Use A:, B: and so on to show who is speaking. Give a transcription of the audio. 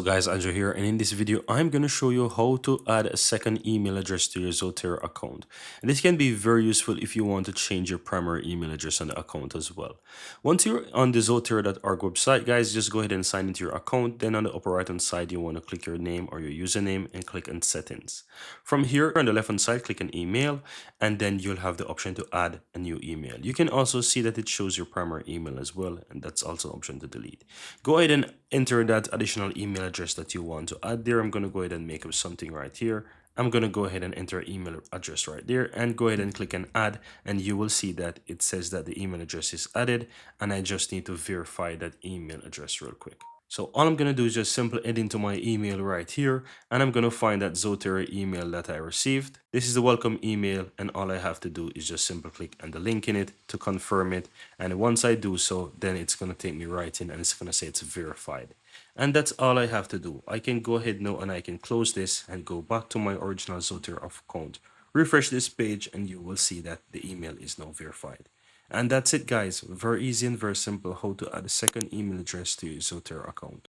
A: So guys, Andrew here, and in this video I'm going to show you how to add a second email address to your Zotero account. And this can be very useful if you want to change your primary email address on the account as well. Once you're on the Zotero.org website, guys, just go ahead and sign into your account. Then on the upper right hand side, you want to click your name or your username and click on settings. From here on the left hand side, click on email, and then you'll have the option to add a new email. You can also see that it shows your primary email as well, and that's also an option to delete. Go ahead and enter that additional email address that you want to add there. I'm going to go ahead and make up something right here. I'm going to go ahead and enter email address right there and go ahead and click on add, and you will see that it says that the email address is added, and I just need to verify that email address real quick. So all I'm going to do is just simply add into my email right here, and I'm going to find that Zotero email that I received. This is the welcome email, and all I have to do is just simply click on the link in it to confirm it. And once I do so, then it's going to take me right in and it's going to say it's verified. And that's all I have to do. I can go ahead now and I can close this and go back to my original Zotero account. Refresh this page and you will see that the email is now verified. And that's it, guys. Very easy and very simple how to add a second email address to your Zotero account.